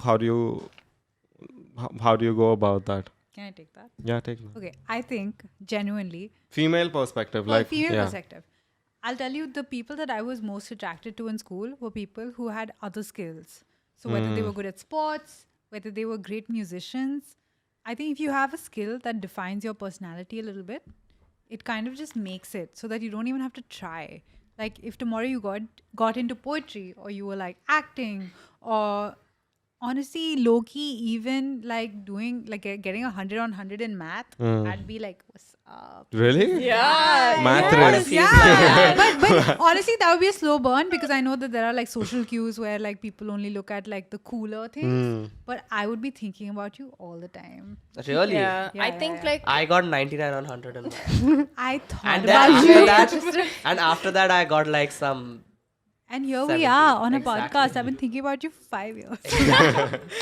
how do you go about that? Can I take that? Yeah, take that. Okay, I think genuinely, Female perspective, from a like female yeah. perspective, I'll tell you the people that I was most attracted to in school were people who had other skills. So whether they were good at sports, whether they were great musicians, I think if you have a skill that defines your personality a little bit, it kind of just makes it so that you don't even have to try. Like if tomorrow you got into poetry or you were like acting or honestly low-key even like doing like getting 100 on 100 in math, I'd be like, what's up? Really? Yeah. Math yes. is- Yeah. but honestly that would be a slow burn because I know that there are like social cues where like people only look at like the cooler things, but I would be thinking about you all the time. Really? Yeah. Yeah, I yeah, think yeah. like I got 99 on 100 and math. I thought and about then you. after that I got like some And here 70. we are on a Exactly. podcast. I've been thinking about you for 5 years.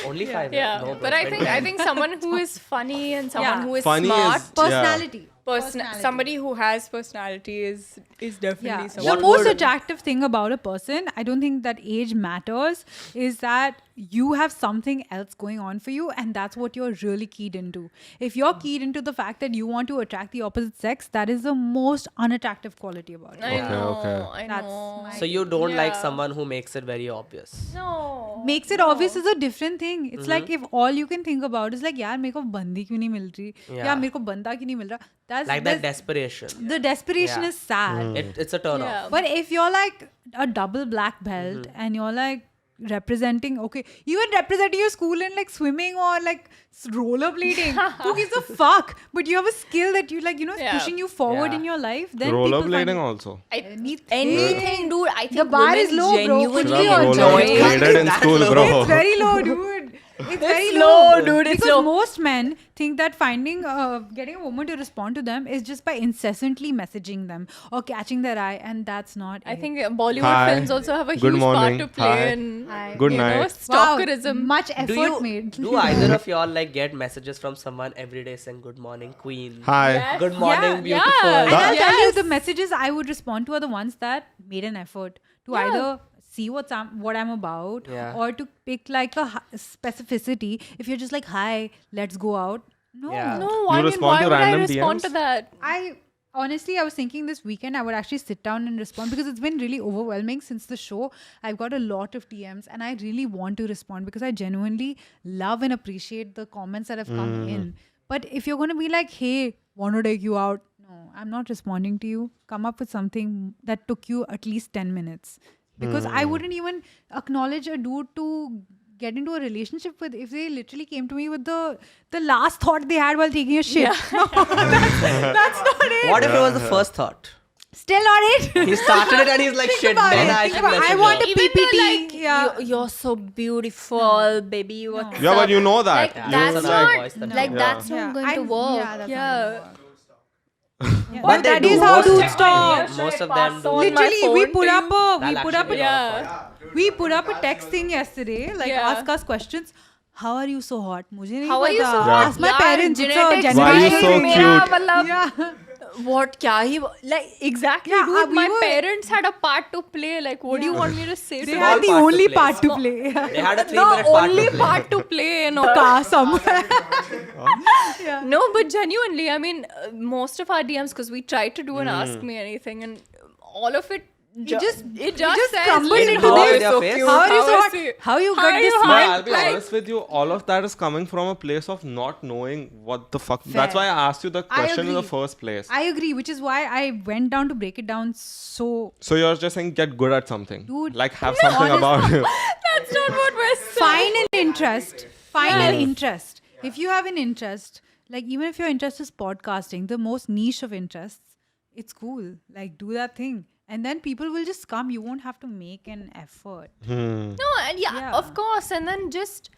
only 5. yeah, No, but I think someone who is funny and someone Yeah. who is Funny smart, is- Personality. somebody who has personality is definitely Yeah. someone. The What most would- attractive thing about a person, I don't think that age matters, is that you have something else going on for you and that's what you're really keyed into. If you're keyed into the fact that you want to attract the opposite sex, that is the most unattractive quality about it. I know. okay. I That's know. my- So you don't like Yeah. someone who makes it very obvious. No. Makes it obvious is a different thing. It's like if all you can think about is like, yaar, मेरे को बंदी क्यों नहीं मिल रही? Yeah. या मेरे को बंदा क्यों नहीं मिल रहा? That's Like that that's- desperation. The desperation Yeah. is sad. It's a turn Yeah. off. But if you're like a double black belt and you're like representing, even representing your school in like swimming or like rollerblading, who gives a fuck? But you have a skill that you like, is Yeah. pushing you forward Yeah. in your life. Then people Rollerblading find also. Anything, dude. I think The bar women is low, bro. genuinely Could be on enjoy joint. it. Rollerbladed in school, bro. It's very low, dude. It's very low, low, dude. It's because low. most men think that getting a woman to respond to them is just by incessantly messaging them or catching their eye, and that's not. I it. think Bollywood Hi. films also have a Good huge morning. part to play Hi. in Good you know, night. stalkerism. Wow, much effort made. Do either of y'all like get messages from someone every day saying good morning queen, Hi. Yes. good morning Yeah. beautiful? Yeah. And I'll tell you, Yes. the messages I would respond to are the ones that made an effort to either see what I'm about Yeah. or to pick like a specificity. If you're just like, hi, let's go out. No. Yeah. No, I mean, respond why to would I random respond DMs? to that? Honestly, I was thinking this weekend I would actually sit down and respond because it's been really overwhelming since the show. I've got a lot of DMs and I really want to respond because I genuinely love and appreciate the comments that have come in. But if you're going to be like, hey, want to take you out? No, I'm not responding to you. Come up with something that took you at least 10 minutes. Because I wouldn't even acknowledge a dude to get into a relationship with if they literally came to me with the last thought they had while taking a shit. No, that's not it. What if it was the first thought? Still not it. He started it and he's like, shit, about then it. I Think should about- I message want her. a Even though, PPT. like, Yeah. you're so beautiful, baby. What's Yeah, up? but you know that. Like, Yeah, that's that's not, another voice that- like, Yeah. that's not going to work. Yeah, that's not gonna work. Yeah, But that they is do. how Most dudes of talk. Most of them do. Literally, we put up That'll a actually we put up a text thing yesterday, like Yeah. ask us questions. How are you so hot? मुझे नहीं How are you पता. so Yeah. hot? Ask my Yeah, parents. It's a genetics Why are you generational so thing. मेरा cute? मतलब Yeah. what क्या ही like exactly Yeah, dude we my were- parents had a part to play like what do you want me to say They to had them? the part to only play. part to play. They had a 3 the minute part only to play. part to play and all. Car somewhere. No, but genuinely, I mean, most of our DMs, because we tried to do an Ask Me Anything, and all of it just says, crumbled like, into how this. are you so Face? cute? How are you so is hot? he? How you How got are this you No, hot? smile? I'll be Like- honest with you. All of that is coming from a place of not knowing what the fuck. That's why I asked you the question in the agree. first place. I agree, which is why I went down to break it down so So you're just saying get good at something. Dude, Like have something about you. That's not what we're saying. find an interest. Find an interest. If you have an interest, like even if your interest is podcasting, the most niche of interests, it's cool. Like do that thing. And then people will just come. You won't have to make an effort. No, and Yeah. of course, and then just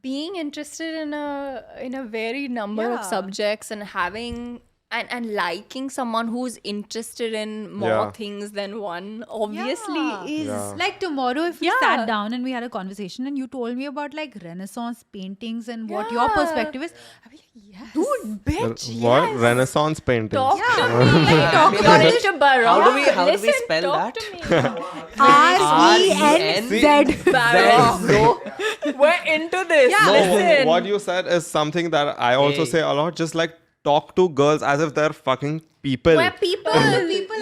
being interested in a varied number of Yeah. subjects and having and liking someone who's interested in more Yeah. things than one obviously Yeah. is Yeah. Like tomorrow, if we Yeah. sat down and we had a conversation and you told me about like Renaissance paintings and what your Yeah. perspective is, I'd be like, yes. dude bitch What? yes. Renaissance paintings. Talk to Yeah. me. Like, talk You're about into Baroque. How do we Listen, spell talk that? to me. R-E-N-Z. Baroque. We're into this. Yeah. No, Listen. what you said is something that I also Hey. say a lot. Just like talk to girls as if they're fucking people. We're people. People as yeah, people.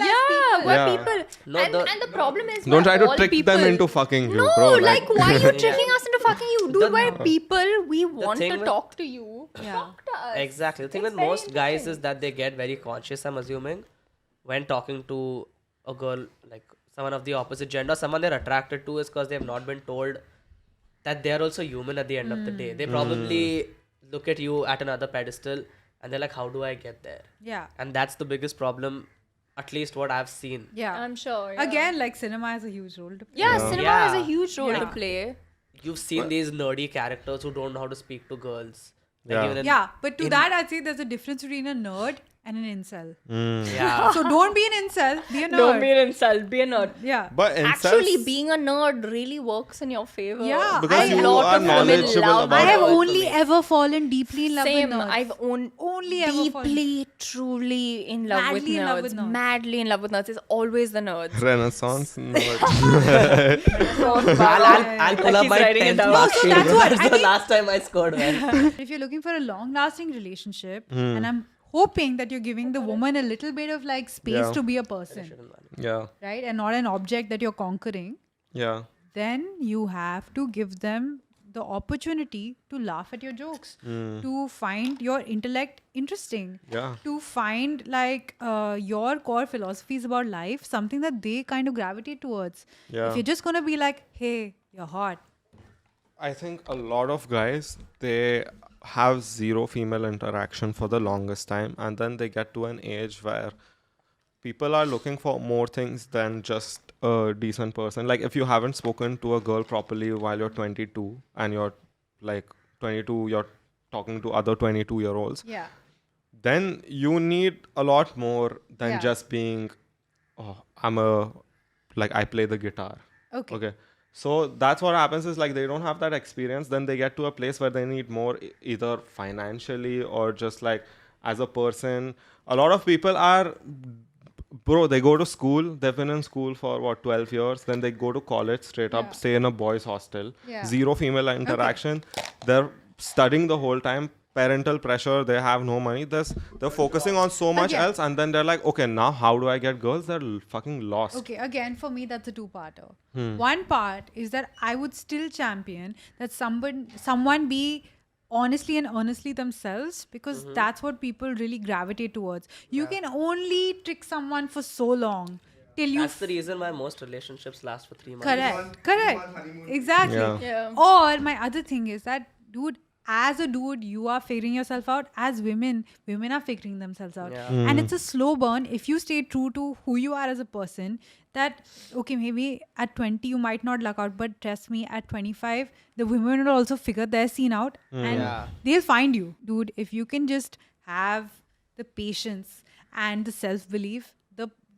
we're Yeah. people. No, and the problem is Don't we're try to all trick people. them into fucking you, No, bro. like why are you tricking us into fucking you? Dude, The- we're people. We want thing to with- talk to you. Yeah. Talk to us. Exactly. The thing It's with very most guys interesting. is that they get very conscious, I'm assuming, when talking to a girl, like someone of the opposite gender, someone they're attracted to, is because they have not been told that they're also human at the end of the day. They probably look at you at another pedestal and they're like, how do I get there? Yeah. And that's the biggest problem, at least what I've seen. Yeah. I'm sure. Yeah. Again, like cinema has a huge role to play. Yeah, cinema Yeah. has a huge role to Yeah. play. You've seen these nerdy characters who don't know how to speak to girls. Like Yeah. even in- Yeah, but to that, I'd say there's a difference between a nerd and an incel. Yeah. So don't be an incel, be a nerd. Don't be an insult. Be a nerd. Yeah. But incels, Actually, being a nerd really works in your favor. Yeah, because I- you lot are of women knowledgeable love about I have nerds. only ever fallen deeply in love Same. with nerds. I've Only ever fallen. deeply, truly in love with Madly in nerds. love with nerds. Madly in love with nerds. It's always the nerds. Renaissance. No. I'll pull up He's my writing it 10th down. mark So sheet. that's what That's I the think- last time I scored well. If you're looking for a long-lasting relationship, and I'm hoping that you're giving the woman a little bit of like space Yeah. to be a person, Yeah. right, and not an object that you're conquering, Yeah. then you have to give them the opportunity to laugh at your jokes, to find your intellect interesting, Yeah. to find like your core philosophies about life, something that they kind of gravitate towards. Yeah. If you're just gonna be like, hey, you're hot. I think a lot of guys, they have zero female interaction for the longest time, and then they get to an age where people are looking for more things than just a decent person. Like if you haven't spoken to a girl properly while you're 22 and you're like 22, you're talking to other 22-year-olds, Yeah. then you need a lot more than Yeah. just being, oh, I play the guitar. Okay. Okay. So that's what happens is like they don't have that experience. Then they get to a place where they need more either financially or just like as a person. A lot of people are, bro, they go to school. They've been in school for what, 12 years. Then they go to college straight up, Yeah. stay in a boys' hostel. Yeah. Zero female interaction. They're studying the whole time. Parental pressure, they have no money. They're focusing on so much Again. else, and then they're like, okay, now how do I get girls? They're fucking lost. Okay, again, for me, that's a two-parter. One part is that I would still champion that someone be honestly and earnestly themselves, because that's what people really gravitate towards. You can only trick someone for so long till you... That's the reason why most relationships last for 3 months. Correct. Exactly. Yeah. Yeah. Or my other thing is that, dude, as a dude, you are figuring yourself out. As women are figuring themselves out. Yeah. And it's a slow burn. If you stay true to who you are as a person, that, okay, maybe at 20 you might not luck out, but trust me, at 25, the women will also figure their scene out and Yeah. they'll find you. Dude, if you can just have the patience and the self-belief,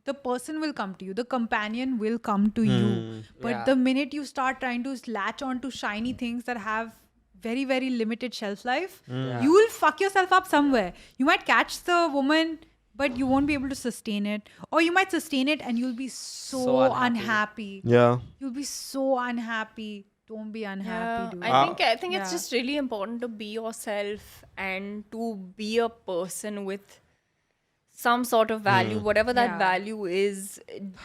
the person will come to you. The companion will come to you. But Yeah. the minute you start trying to latch on to shiny things that have very, very limited shelf life, you will fuck yourself up somewhere. You might catch the woman, but you won't be able to sustain it. Or you might sustain it and you'll be so unhappy. Yeah. You'll be so unhappy. Don't be unhappy, dude. I think it's Yeah. just really important to be yourself and to be a person with some sort of value, whatever that Yeah. value is.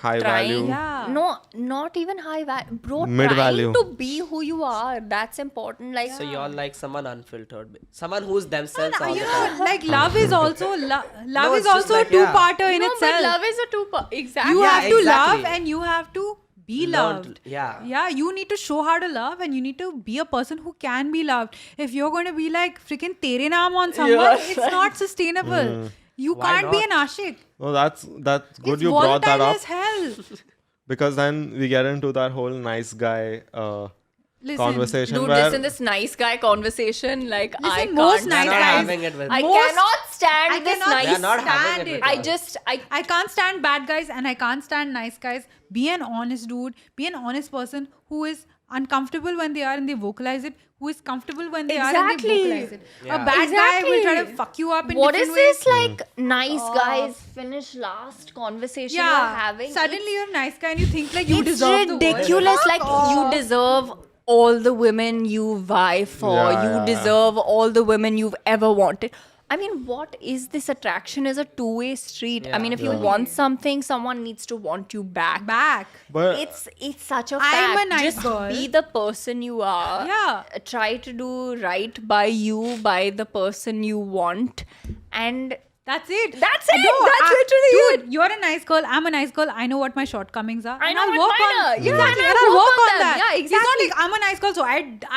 High trying, value. Yeah. No, not even high value. Bro, Mid trying value. to be who you are. That's important. Like, So you're like someone unfiltered, someone who's themselves all You the know, time. like love is also love is it's just also like, a two-parter in no, itself. but love is a two-part. Exactly. You Yeah, have to exactly. love and you have to be Learn loved. to- yeah. Yeah, you need to show how to love and you need to be a person who can be loved. If you're going to be like freaking tere naam on someone, it's not sustainable. You Why can't be an not? ashik. No, that's good It's you brought that volatile up. as hell. Because then we get into that whole nice guy Listen, conversation Dude, where listen, this nice guy conversation, like, I Listen, can't. most They're nice not guys. having it with I me. cannot stand I this cannot nice. They're not having stand it with it. I us. just, I can't stand bad guys and I can't stand nice guys. Be an honest dude. Be an honest person who is uncomfortable when they are and they vocalize it. Who is comfortable when they are and they Exactly. vocalize it. Yeah. A bad guy will try to Exactly. fuck you up in What is different ways. this like nice guys finish last conversation you're having? Suddenly you're a nice guy and you think like you It's deserve the ridiculous. world. Like you deserve all the women you vie for. Yeah, You yeah, yeah. deserve all the women you've ever wanted. I mean, what is this? Attraction is a two-way street. I mean, if you Yeah. want something, someone needs to want you back. Back. but It's such a I'm fact. a nice Just girl. be the person you are. Yeah. Try to do right by you, by the person you want, and That's it. That's it. That's literally dude, it. you're a nice girl. I'm a nice girl. I know what my shortcomings are. I and know I'll what work mine on are. Yeah, exactly. and And I'll I'll work work on on them. that. Yeah, He's not exactly. like I'm a nice girl, so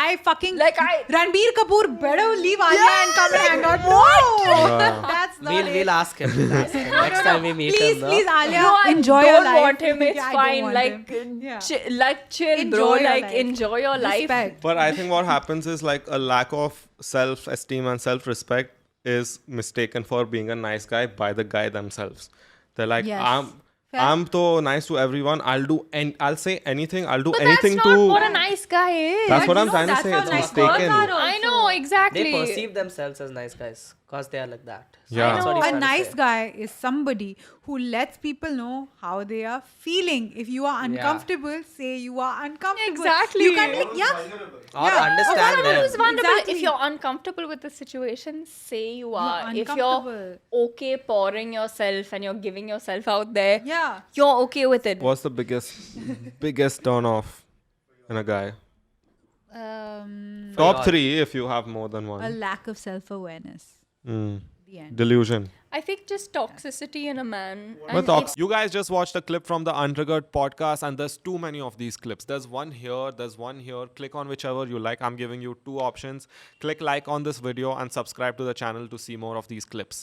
I fucking Like, Ranbir Kapoor better leave Alia and come and hang out. No, that's not it. We'll ask him. We'll ask him. Next time we meet please, him. please, Alia, No, I enjoy don't your life. want him. It's I don't fine. want Like, him. Yeah. chill, Enjoy bro. your Like, life. enjoy your life. Respect. But I think what happens is like a lack of self-esteem and self-respect is mistaken for being a nice guy by the guy themselves. They're like, Yes. Fair. I'm so nice to everyone. I'll say anything. I'll do But anything that's not to. what a nice guy is. That's what I'm No, trying to that's say. how It's nice girls mistaken. are I also. know, exactly. They perceive themselves as nice guys because they are like that. So Yeah. that's what he's A trying to nice say. guy is somebody who lets people know how they are feeling. If you are uncomfortable, say you are uncomfortable. Exactly. You can like, yeah. Or Yeah. understand Someone who's them. vulnerable. Exactly. If you're uncomfortable with the situation, say you are. If you're uncomfortable. okay pouring yourself and you're giving yourself out there, Yeah. you're okay with it. What's the biggest turn off in a guy? Top your- 3 if you have more than A one. lack of self-awareness. Mm. The end. Delusion. I think just toxicity in a man. But you guys just watched a clip from the Untriggered podcast, and there's too many of these clips. There's one here, there's one here. Click on whichever you like. I'm giving you 2 options. Click like on this video and subscribe to the channel to see more of these clips.